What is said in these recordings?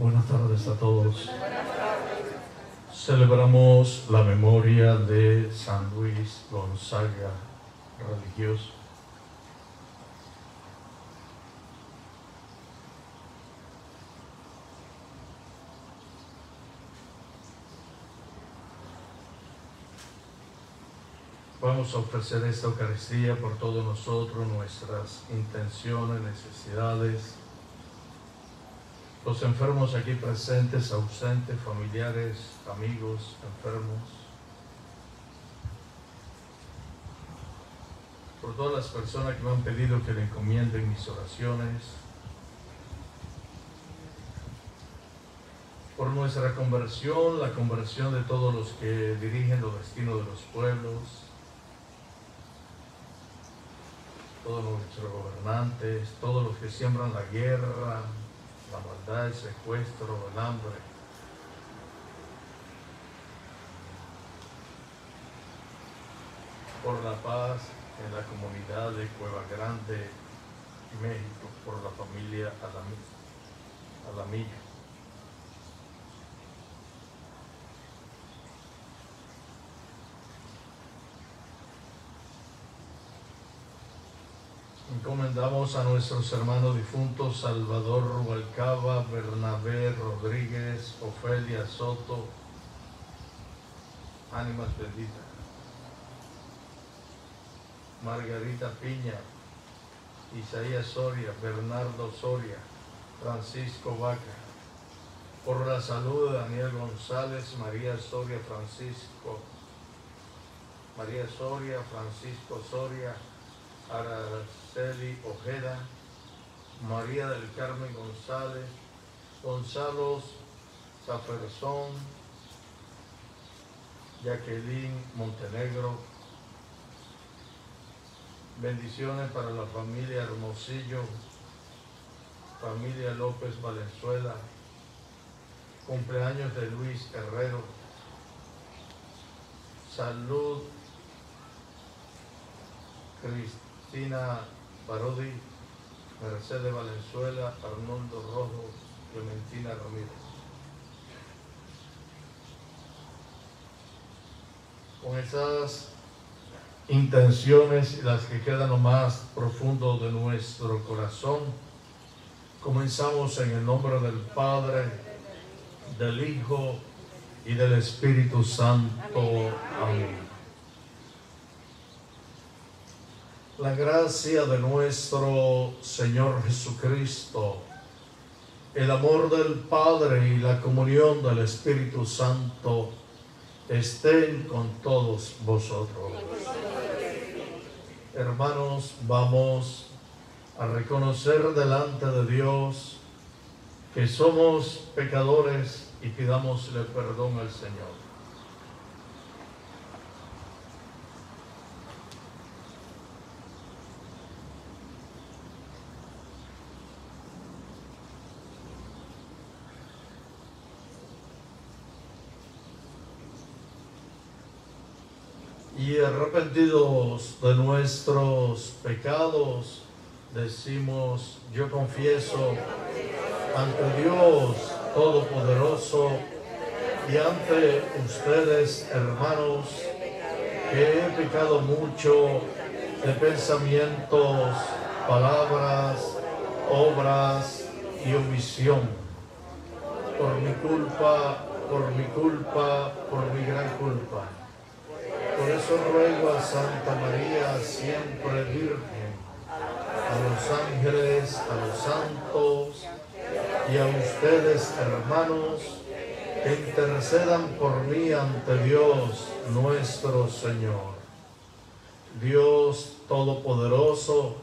Buenas tardes a todos. Celebramos la memoria de San Luis Gonzaga, religioso. Vamos a ofrecer esta Eucaristía por todos nosotros, nuestras intenciones, necesidades, los enfermos aquí presentes, ausentes, familiares, amigos, enfermos, por todas las personas que me han pedido que le encomienden mis oraciones, por nuestra conversión, la conversión de todos los que dirigen los destinos de los pueblos, todos nuestros gobernantes, todos los que siembran la guerra, la maldad, el secuestro, el hambre. Por la paz en la comunidad de Cueva Grande, México, por la familia Alamillo. Encomendamos a nuestros hermanos difuntos Salvador Rubalcaba, Bernabé Rodríguez, Ofelia Soto, ánimas benditas, Margarita Piña, Isaías Soria, Bernardo Soria, Francisco Vaca, por la salud de Daniel González, María Soria, Francisco Soria, Araceli Ojeda, María del Carmen González, Gonzalo Zaferzón, Jacqueline Montenegro. Bendiciones para la familia Hermosillo, familia López Valenzuela, cumpleaños de Luis Herrero, salud Cristina Parodi, Mercedes Valenzuela, Arnoldo Rojo, Clementina Ramírez. Con esas intenciones y las que quedan lo más profundo de nuestro corazón, comenzamos en el nombre del Padre, del Hijo y del Espíritu Santo. Amén. La gracia de nuestro Señor Jesucristo, el amor del Padre y la comunión del Espíritu Santo estén con todos vosotros. Hermanos, vamos a reconocer delante de Dios que somos pecadores y pidámosle perdón al Señor. Y arrepentidos de nuestros pecados, decimos: yo confieso ante Dios Todopoderoso y ante ustedes, hermanos, que he pecado mucho de pensamientos, palabras, obras y omisión, por mi culpa, por mi gran culpa. Por eso ruego a Santa María, siempre Virgen, a los ángeles, a los santos y a ustedes, hermanos, que intercedan por mí ante Dios nuestro Señor. Dios Todopoderoso,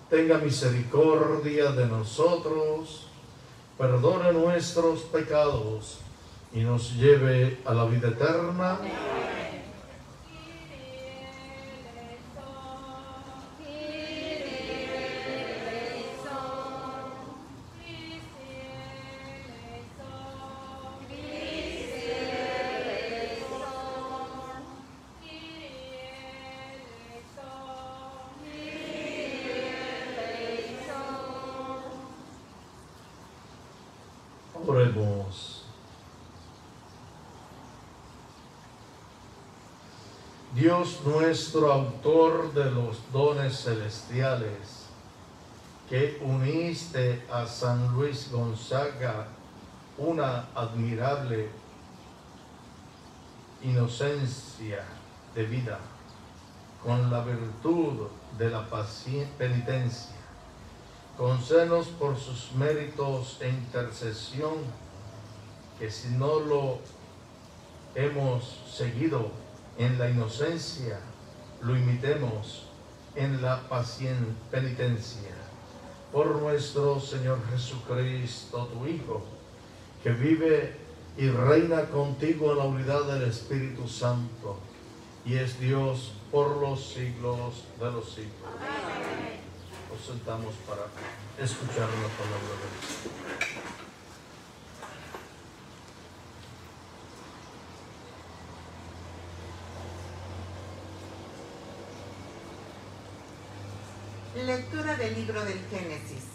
tenga misericordia de nosotros, perdone nuestros pecados y nos lleve a la vida eterna. Oremos. Dios nuestro, autor de los dones celestiales, que uniste a San Luis Gonzaga una admirable inocencia de vida, con la virtud de la penitencia, concédenos por sus méritos e intercesión, que si no lo hemos seguido en la inocencia, lo imitemos en la penitencia. Por nuestro Señor Jesucristo, tu Hijo, que vive y reina contigo en la unidad del Espíritu Santo, y es Dios por los siglos de los siglos. Amén. Nos sentamos para escuchar la palabra de Dios. Lectura del libro del Génesis.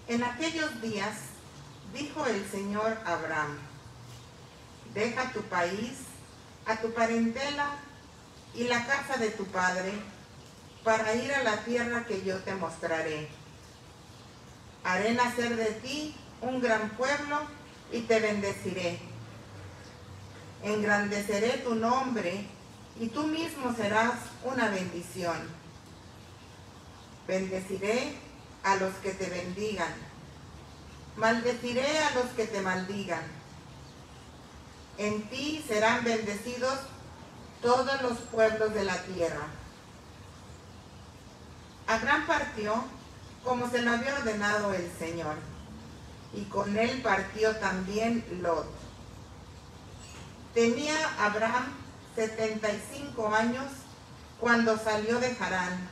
En aquellos días dijo el Señor a Abraham: deja tu país, a tu parentela y la casa de tu padre, para ir a la tierra que yo te mostraré. Haré nacer de ti un gran pueblo y te bendeciré. Engrandeceré tu nombre y tú mismo serás una bendición. Bendeciré a los que te bendigan. Maldeciré a los que te maldigan. En ti serán bendecidos todos los pueblos de la tierra. Abraham partió como se lo había ordenado el Señor, y con él partió también Lot. Tenía Abraham 75 años cuando salió de Harán.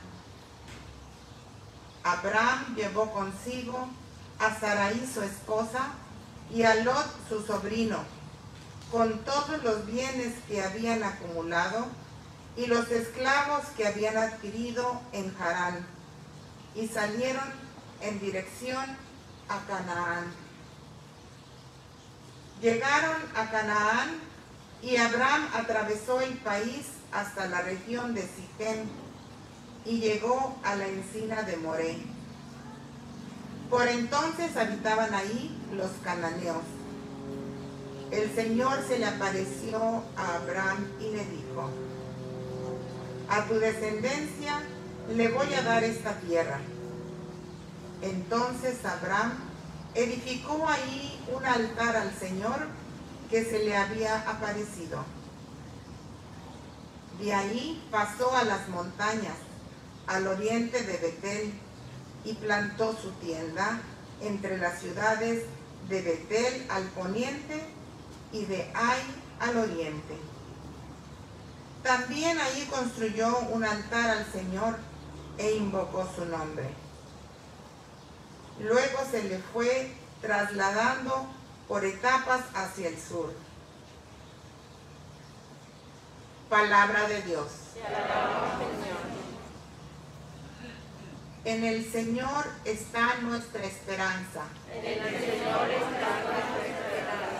Abraham llevó consigo a Sarai su esposa y a Lot su sobrino, con todos los bienes que habían acumulado y los esclavos que habían adquirido en Harán, y salieron en dirección a Canaán. Llegaron a Canaán y Abraham atravesó el país hasta la región de Siquem y llegó a la encina de Moré. Por entonces habitaban ahí los cananeos. El Señor se le apareció a Abraham y le dijo: a tu descendencia le voy a dar esta tierra. Entonces Abraham edificó ahí un altar al Señor que se le había aparecido. De ahí pasó a las montañas, al oriente de Betel, y plantó su tienda entre las ciudades de Betel al poniente y de Ai al oriente. También allí construyó un altar al Señor e invocó su nombre. Luego se le fue trasladando por etapas hacia el sur. Palabra de Dios. Te alabamos, Señor. En el Señor está nuestra esperanza. En el Señor está nuestra esperanza.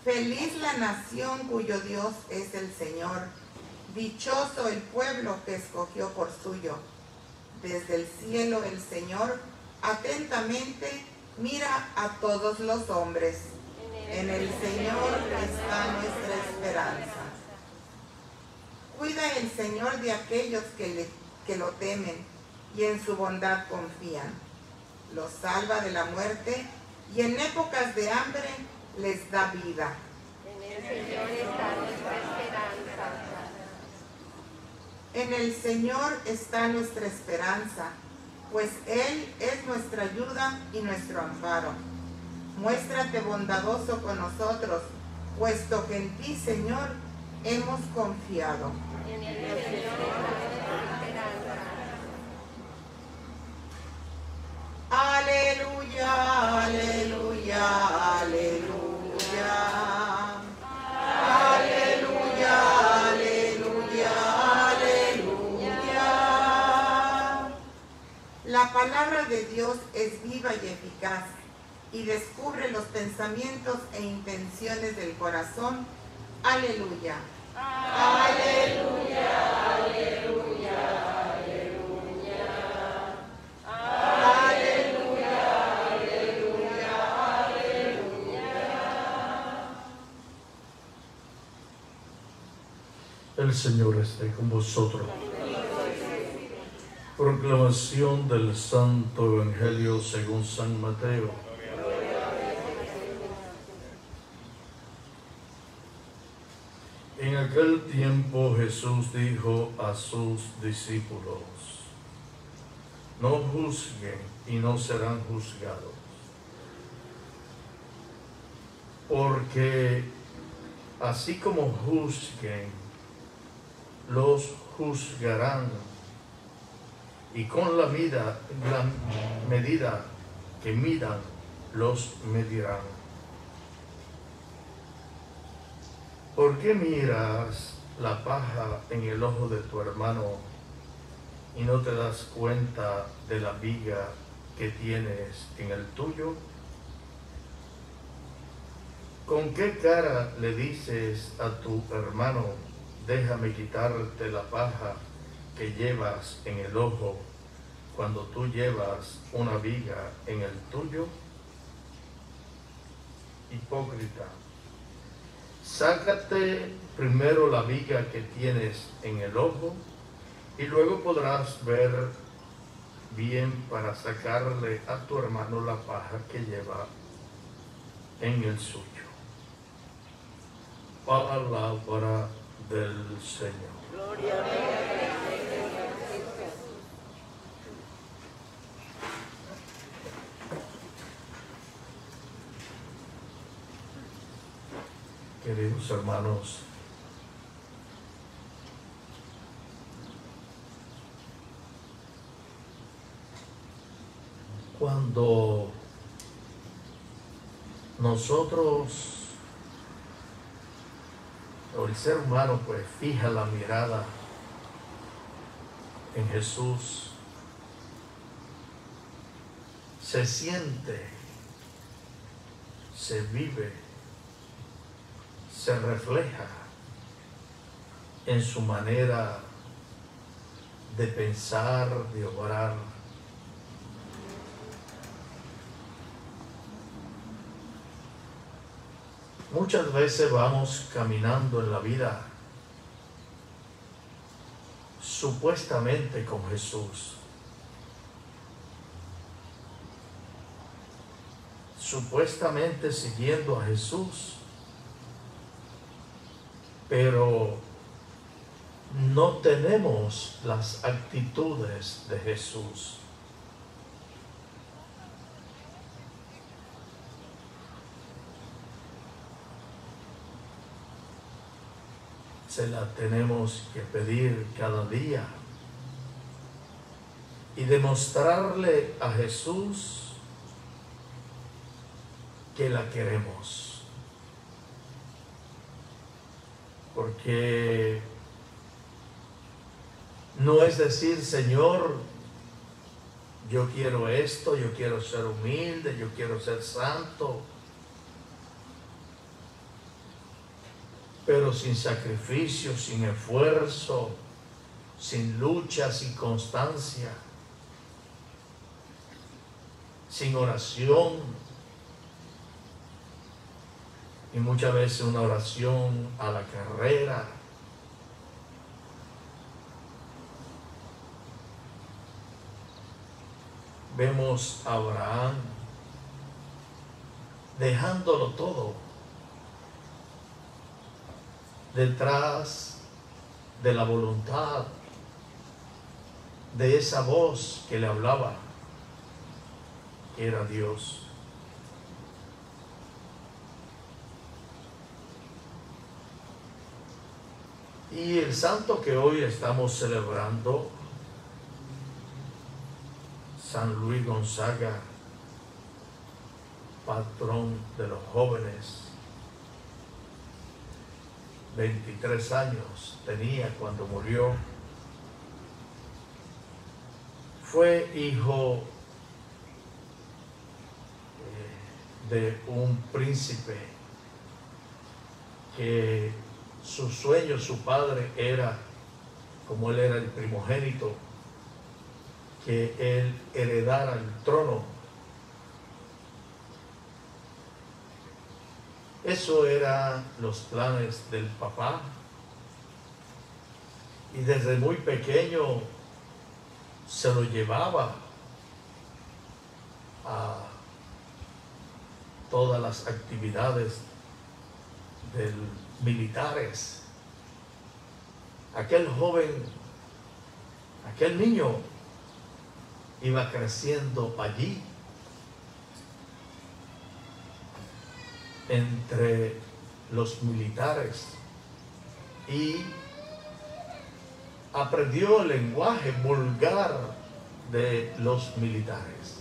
Feliz la nación cuyo Dios es el Señor. Dichoso el pueblo que escogió por suyo. Desde el cielo el Señor atentamente mira a todos los hombres. En el Señor está nuestra esperanza. Cuida el Señor de aquellos que lo temen y en su bondad confían. Los salva de la muerte y en épocas de hambre les da vida. En el Señor está nuestra esperanza. En el Señor está nuestra esperanza, pues Él es nuestra ayuda y nuestro amparo. Muéstrate bondadoso con nosotros, puesto que en ti, Señor, hemos confiado. En el Señor está nuestra esperanza. Aleluya, aleluya, aleluya. Aleluya, aleluya, aleluya. La palabra palabra de Dios es viva y eficaz y descubre los pensamientos e intenciones del corazón. Aleluya. Aleluya, aleluya, aleluya. Aleluya, aleluya, aleluya. El Señor esté con vosotros. Proclamación del Santo Evangelio según San Mateo. En aquel tiempo Jesús dijo a sus discípulos: no juzguen y no serán juzgados, porque así como juzguen, los juzgarán, y con la medida que midan, los medirán. ¿Por qué miras la paja en el ojo de tu hermano y no te das cuenta de la viga que tienes en el tuyo? ¿Con qué cara le dices a tu hermano: déjame quitarte la paja que llevas en el ojo, cuando tú llevas una viga en el tuyo? Hipócrita, sácate primero la viga que tienes en el ojo, y luego podrás ver bien para sacarle a tu hermano la paja que lleva en el suyo. Palabra del Señor. Gloria a Dios. Queridos hermanos, cuando nosotros, o el ser humano, pues fija la mirada en Jesús, se siente, se vive, se refleja en su manera de pensar, de obrar. Muchas veces vamos caminando en la vida supuestamente con Jesús, supuestamente siguiendo a Jesús, pero no tenemos las actitudes de Jesús. Se la tenemos que pedir cada día y demostrarle a Jesús que la queremos. Porque no es decir: Señor, yo quiero esto, yo quiero ser humilde, yo quiero ser santo, pero sin sacrificio, sin esfuerzo, sin lucha, sin constancia, sin oración. Y muchas veces una oración a la carrera. Vemos a Abraham dejándolo todo detrás de la voluntad de esa voz que le hablaba, que era Dios. Y el santo que hoy estamos celebrando, San Luis Gonzaga, patrón de los jóvenes, 23 años tenía cuando murió. Fue hijo de un príncipe que su sueño, su padre era, como él era el primogénito, que él heredara el trono. Eso eran los planes del papá. Y desde muy pequeño se lo llevaba a todas las actividades militares. Aquel joven, aquel niño iba creciendo allí entre los militares y aprendió el lenguaje vulgar de los militares,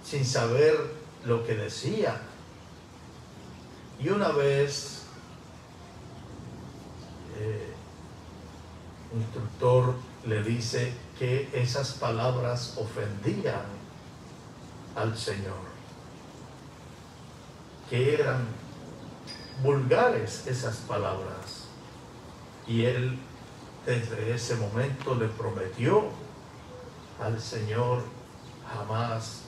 sin saber lo que decía. Y una vez un instructor le dice que esas palabras ofendían al Señor, que eran vulgares esas palabras. Y él desde ese momento le prometió al Señor jamás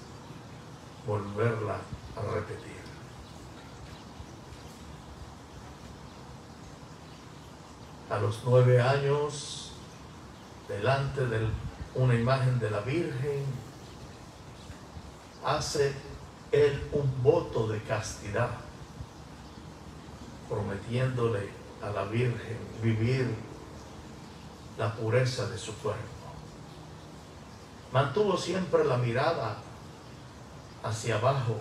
volverla a repetir. A los 9 años, delante de una imagen de la Virgen, hace él un voto de castidad, prometiéndole a la Virgen vivir la pureza de su cuerpo. Mantuvo siempre la mirada hacia abajo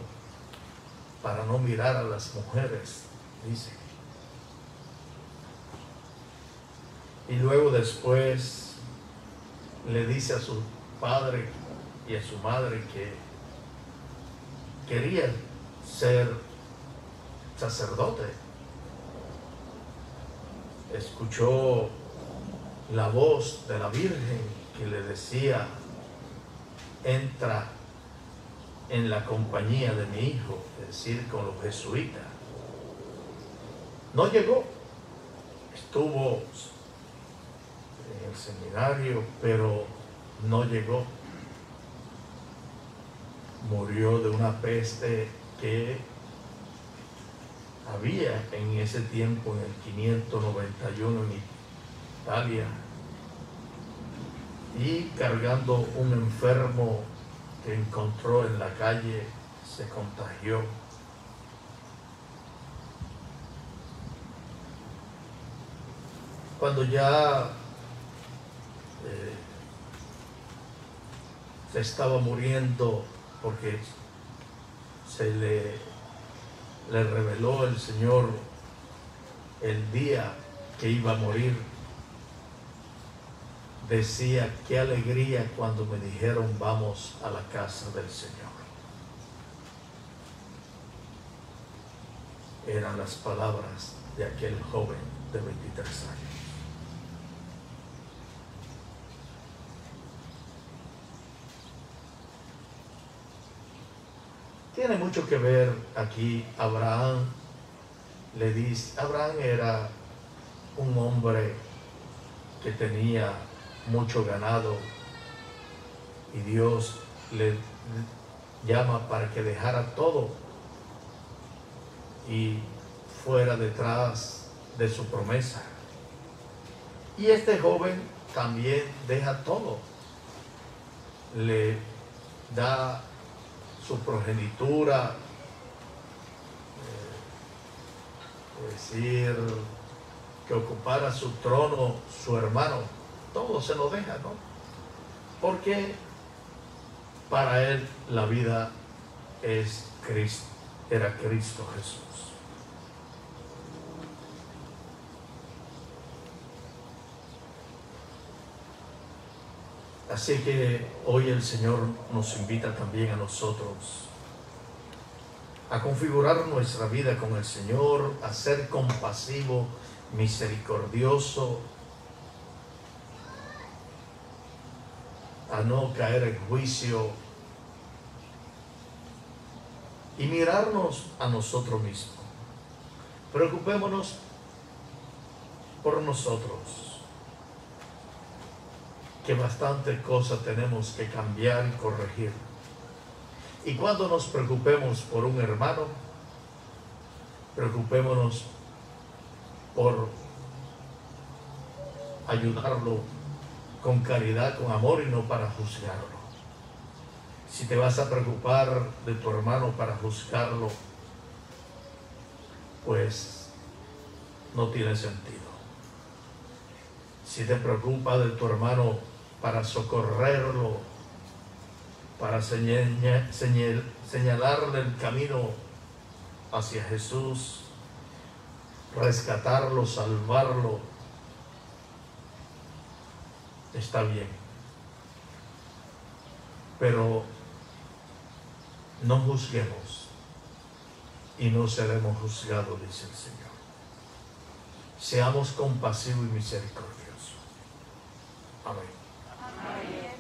para no mirar a las mujeres, dice. Y luego después le dice a su padre y a su madre que quería ser sacerdote. Escuchó la voz de la Virgen que le decía: entra en la compañía de mi hijo, es decir, con los jesuitas. No llegó, estuvo en el seminario, pero no llegó. Murió de una peste que había en ese tiempo, en el 591 en Italia, y cargando un enfermo que encontró en la calle, se contagió. Cuando ya se estaba muriendo, porque se le reveló el Señor el día que iba a morir, decía: qué alegría cuando me dijeron vamos a la casa del Señor. Eran las palabras de aquel joven de 23 años. Tiene mucho que ver aquí Abraham. Le dice, Abraham era un hombre que tenía mucho ganado y Dios le llama para que dejara todo y fuera detrás de su promesa. Y este joven también deja todo, le da su progenitura, es decir, que ocupara su trono su hermano, todo se lo deja, ¿no? Porque para él la vida es Cristo, era Cristo Jesús. Así que hoy el Señor nos invita también a nosotros a configurar nuestra vida con el Señor, a ser compasivo, misericordioso, a no caer en juicio, y mirarnos a nosotros mismos. Preocupémonos por nosotros, que bastantes cosas tenemos que cambiar y corregir. Y cuando nos preocupemos por un hermano, preocupémonos por ayudarlo con caridad, con amor y no para juzgarlo. Si te vas a preocupar de tu hermano para juzgarlo, pues no tiene sentido. Si te preocupa de tu hermano para socorrerlo, para señalarle el camino hacia Jesús, rescatarlo, salvarlo, está bien. Pero no juzguemos y no seremos juzgados, dice el Señor. Seamos compasivos y misericordiosos. Amén. Amén.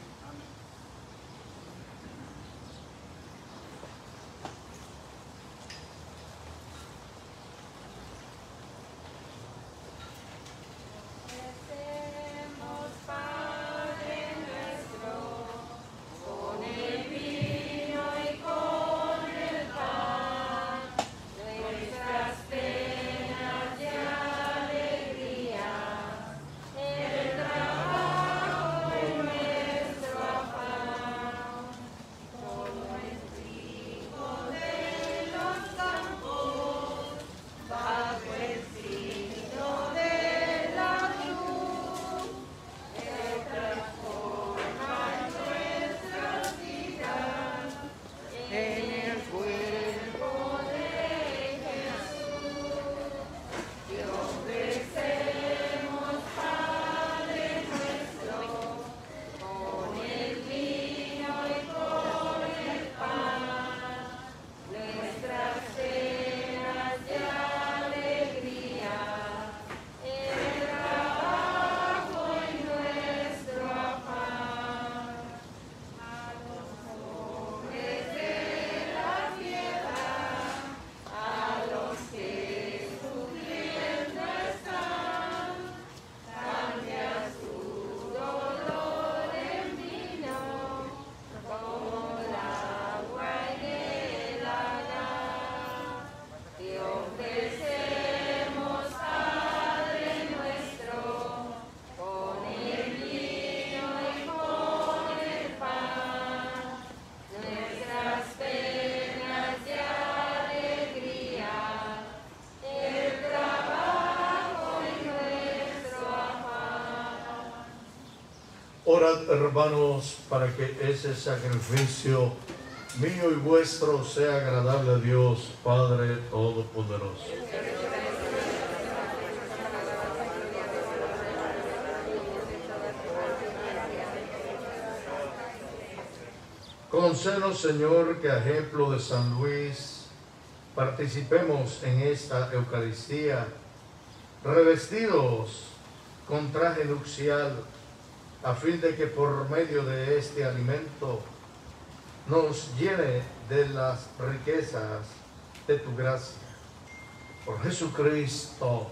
Orad, hermanos, para que ese sacrificio mío y vuestro sea agradable a Dios, Padre Todopoderoso. Concédenos, Señor, que a ejemplo de San Luis participemos en esta Eucaristía revestidos con traje nupcial, a fin de que por medio de este alimento nos llene de las riquezas de tu gracia. Por Jesucristo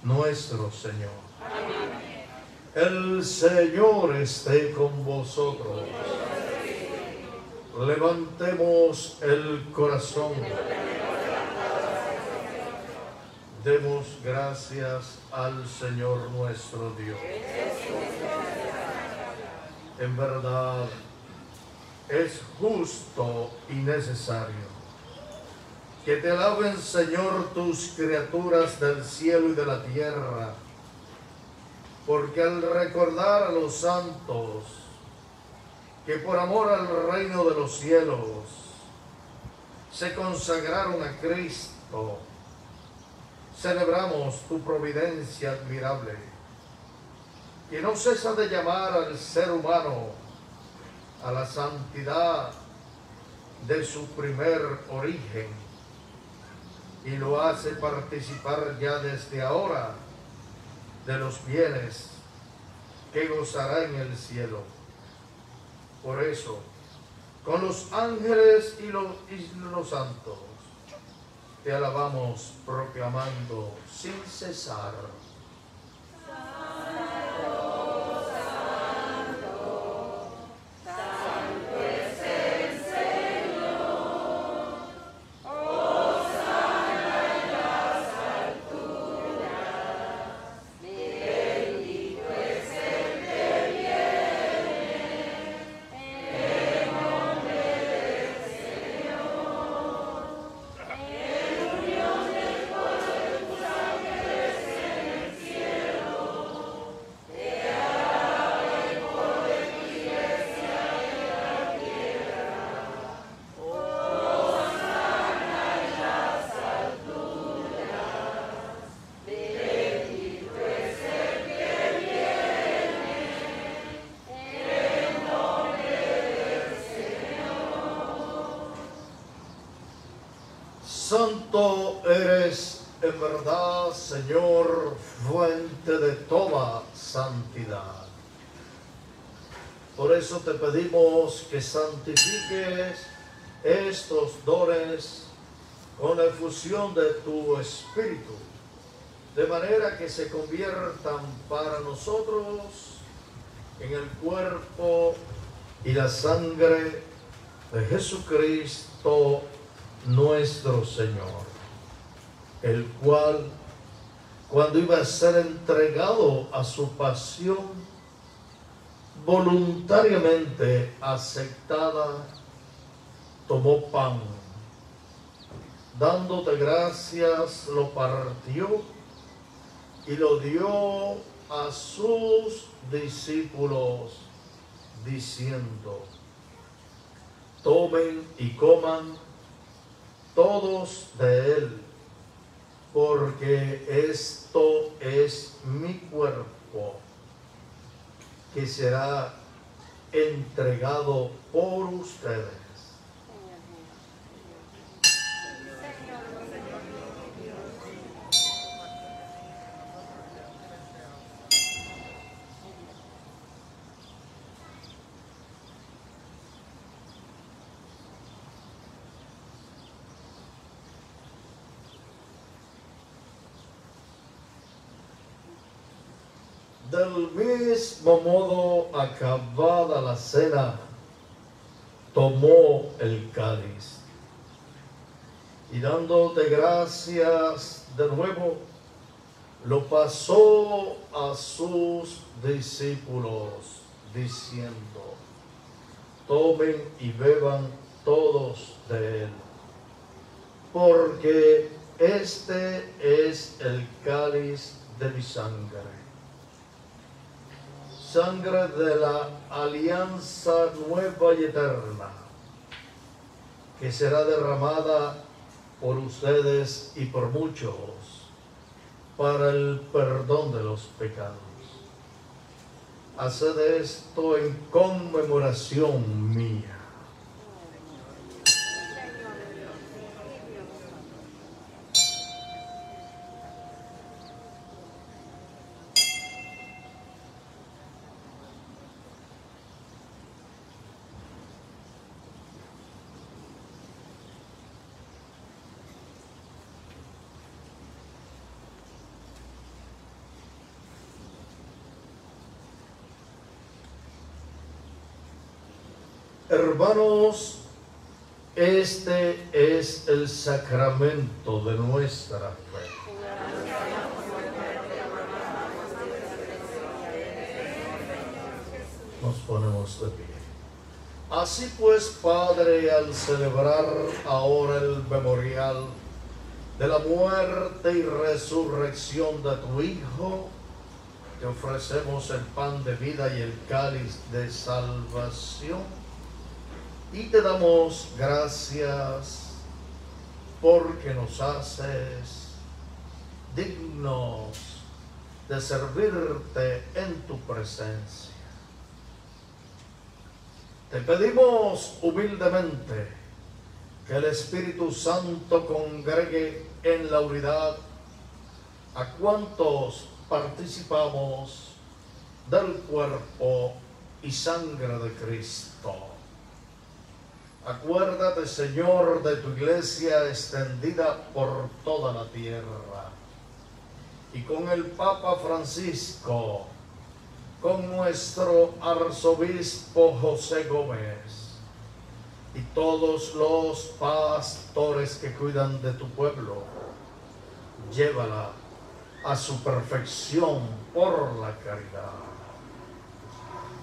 nuestro Señor. Amén. El Señor esté con vosotros. Levantemos el corazón. Demos gracias al Señor nuestro Dios. En verdad, es justo y necesario que te alaben, Señor, tus criaturas del cielo y de la tierra, porque al recordar a los santos que por amor al reino de los cielos se consagraron a Cristo, celebramos tu providencia admirable, que no cesa de llamar al ser humano a la santidad de su primer origen, y lo hace participar ya desde ahora de los bienes que gozará en el cielo. Por eso, con los ángeles y los santos, te alabamos proclamando sin cesar. Santo eres en verdad, Señor, fuente de toda santidad. Por eso te pedimos que santifiques estos dones con la efusión de tu Espíritu, de manera que se conviertan para nosotros en el cuerpo y la sangre de Jesucristo nuestro Señor, el cual, cuando iba a ser entregado a su pasión, voluntariamente aceptada, tomó pan, dándote gracias, lo partió y lo dio a sus discípulos, diciendo: tomen y coman todos de él, porque esto es mi cuerpo, que será entregado por ustedes. Del mismo modo, acabada la cena, tomó el cáliz y dándote gracias de nuevo, lo pasó a sus discípulos, diciendo: tomen y beban todos de él, porque este es el cáliz de mi sangre, sangre de la alianza nueva y eterna, que será derramada por ustedes y por muchos para el perdón de los pecados. Haced esto en conmemoración mía. Hermanos, este es el sacramento de nuestra fe. Nos ponemos de pie. Así pues, Padre, al celebrar ahora el memorial de la muerte y resurrección de tu Hijo, te ofrecemos el pan de vida y el cáliz de salvación. Y te damos gracias porque nos haces dignos de servirte en tu presencia. Te pedimos humildemente que el Espíritu Santo congregue en la unidad a cuantos participamos del cuerpo y sangre de Cristo. Acuérdate, Señor, de tu iglesia extendida por toda la tierra. Y con el Papa Francisco, con nuestro arzobispo José Gómez y todos los pastores que cuidan de tu pueblo, llévala a su perfección por la caridad.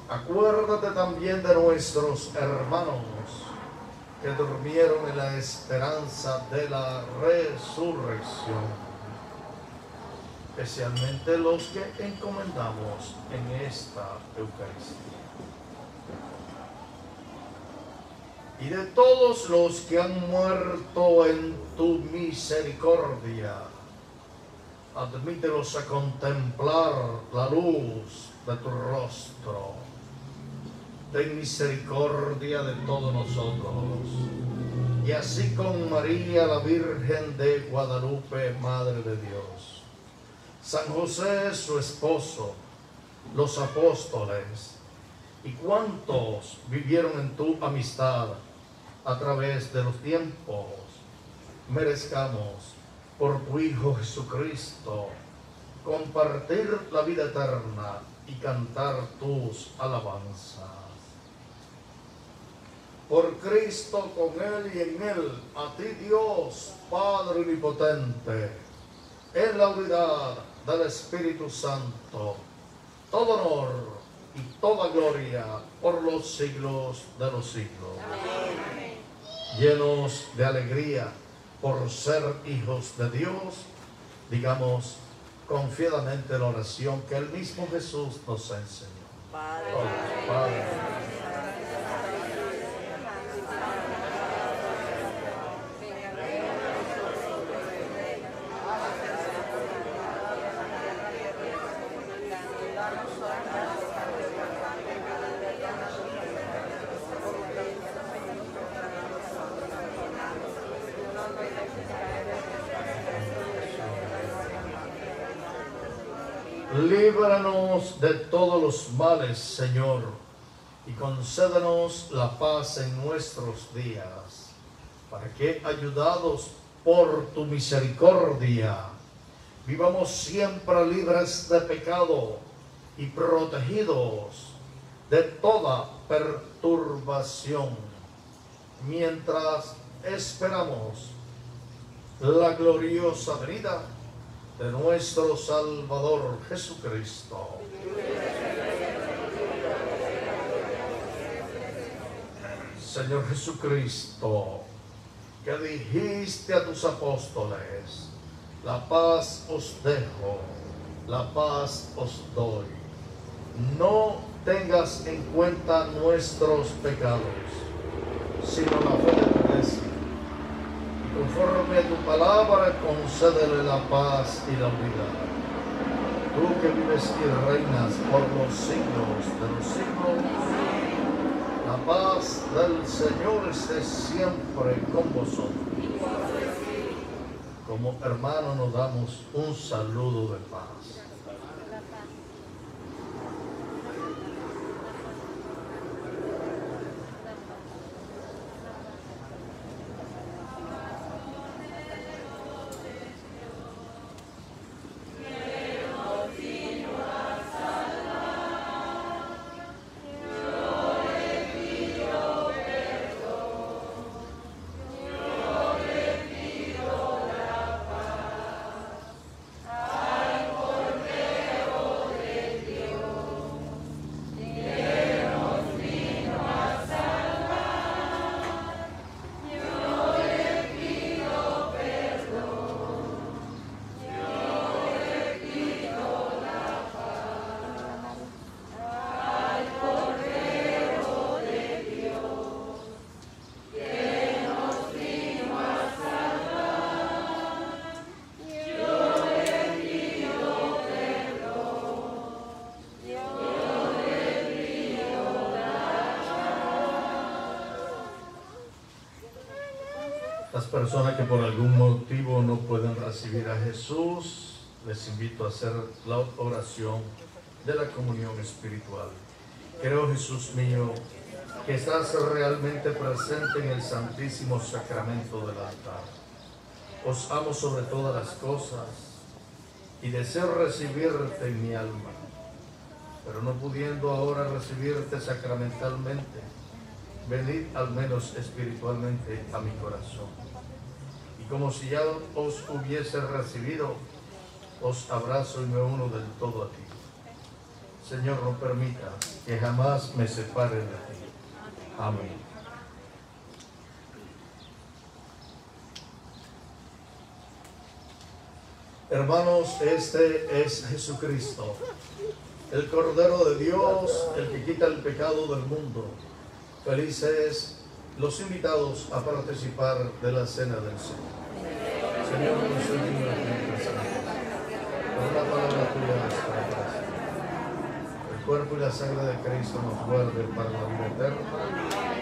Acuérdate también de nuestros hermanos que durmieron en la esperanza de la resurrección, especialmente los que encomendamos en esta Eucaristía. Y de todos los que han muerto en tu misericordia, admítelos a contemplar la luz de tu rostro. Ten misericordia de todos nosotros. Y así con María, la Virgen de Guadalupe, Madre de Dios, San José, su esposo, los apóstoles, y cuantos vivieron en tu amistad a través de los tiempos, merezcamos por tu Hijo Jesucristo compartir la vida eterna y cantar tus alabanzas. Por Cristo, con Él y en Él, a ti Dios, Padre Omnipotente, en la unidad del Espíritu Santo, todo honor y toda gloria por los siglos de los siglos. Amén. Llenos de alegría por ser hijos de Dios, digamos confiadamente la oración que el mismo Jesús nos enseñó. Padre. Líbranos de todos los males, Señor, y concédenos la paz en nuestros días, para que, ayudados por tu misericordia, vivamos siempre libres de pecado y protegidos de toda perturbación, mientras esperamos la gloriosa venida de nuestro Salvador Jesucristo. Señor Jesucristo, que dijiste a tus apóstoles: la paz os dejo, la paz os doy. No tengas en cuenta nuestros pecados, sino la fe de tu iglesia. Conforme a tu palabra, concédele la paz y la unidad. Tú que vives y reinas por los siglos de los siglos, la paz del Señor esté siempre con vosotros. Como hermanos nos damos un saludo de paz. Las personas que por algún motivo no pueden recibir a Jesús, les invito a hacer la oración de la comunión espiritual. Creo, Jesús mío, que estás realmente presente en el Santísimo Sacramento del altar. Os amo sobre todas las cosas y deseo recibirte en mi alma, pero no pudiendo ahora recibirte sacramentalmente, venid al menos espiritualmente a mi corazón. Y como si ya os hubiese recibido, os abrazo y me uno del todo a ti. Señor, no permita que jamás me separe de ti. Amén. Hermanos, este es Jesucristo, el Cordero de Dios, el que quita el pecado del mundo. Felices los invitados a participar de la cena del Señor. Señor, no soy digno de tu presencia, pero una palabra tuya estará para siempre. El cuerpo y la sangre de Cristo nos guarden para la vida eterna.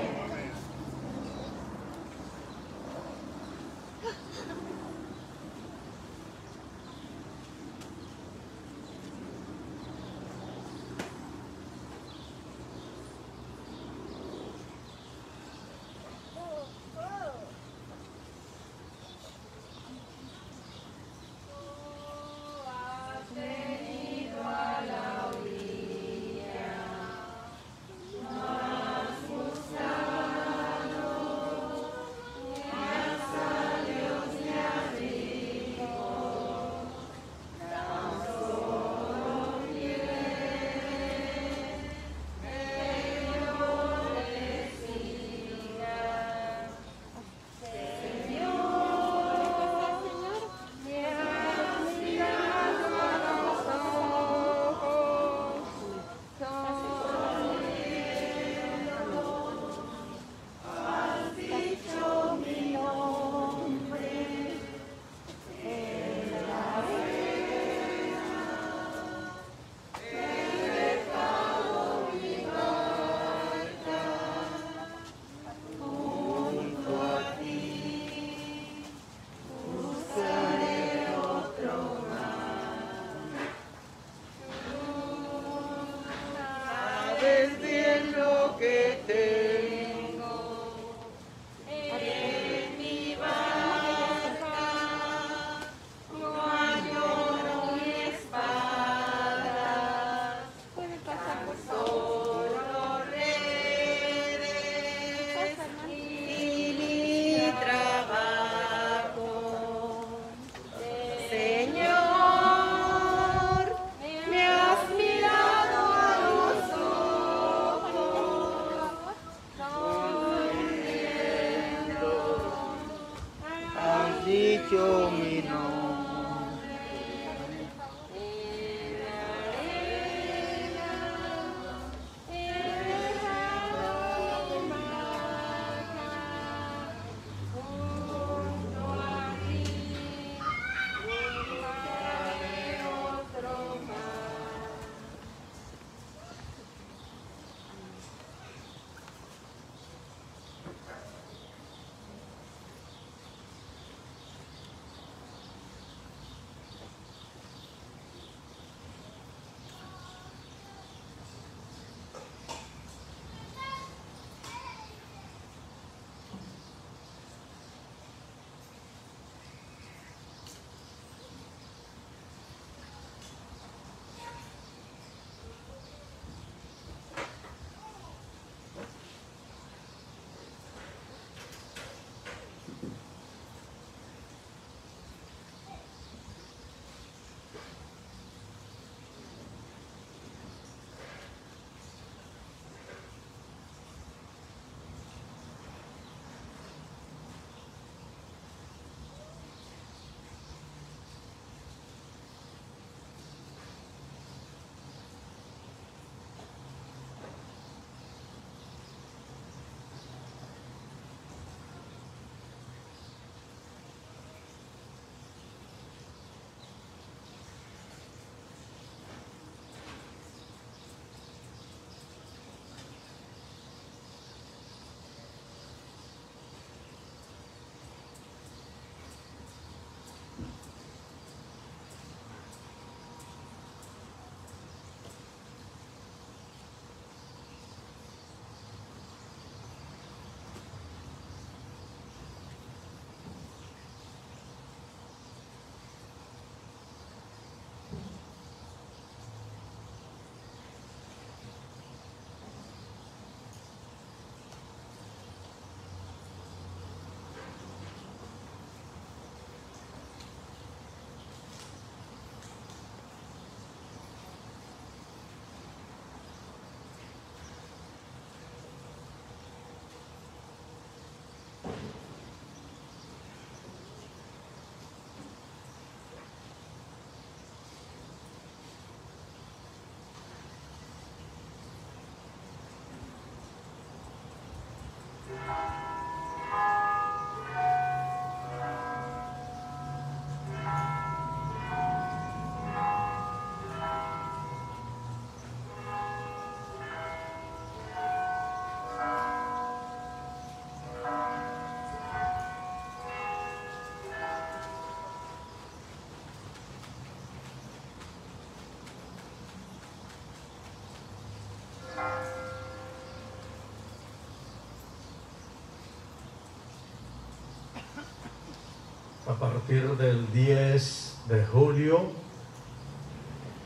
A partir del 10 de julio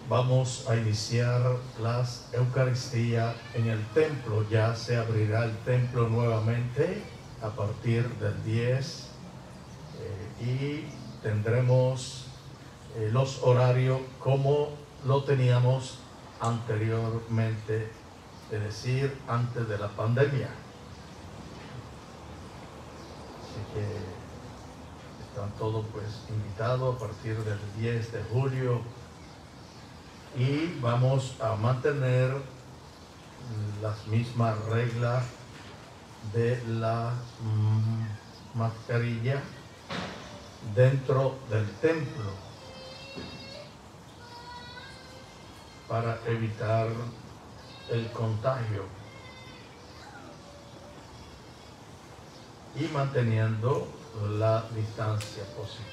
vamos a iniciar las Eucaristías en el templo. Ya se abrirá el templo nuevamente a partir del 10 y tendremos los horarios como lo teníamos anteriormente, es decir, antes de la pandemia. Así que están todos pues invitados a partir del 10 de julio y vamos a mantener las mismas reglas de la mascarilla dentro del templo para evitar el contagio y manteniendo la distancia posible.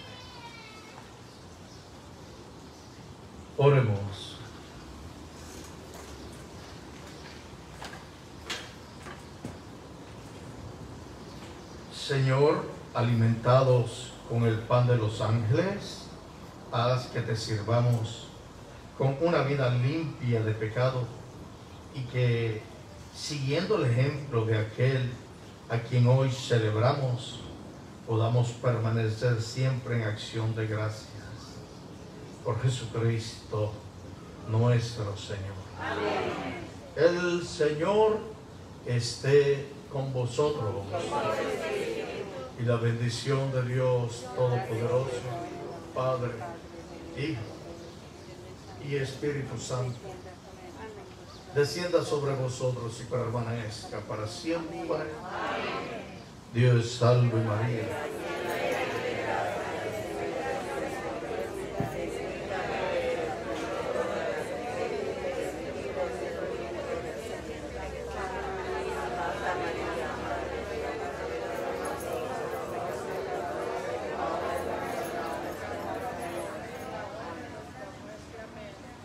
Oremos. Señor, alimentados con el pan de los ángeles, haz que te sirvamos con una vida limpia de pecado y que, siguiendo el ejemplo de aquel a quien hoy celebramos, podamos permanecer siempre en acción de gracias. Por Jesucristo, nuestro Señor. Amén. El Señor esté con vosotros. Y la bendición de Dios Todopoderoso, Padre, Hijo y Espíritu Santo, descienda sobre vosotros y permanezca para siempre. Amén. Dios salve María.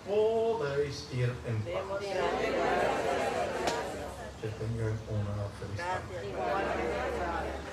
Podéis ir en paz. Que tengan una feliz tarde.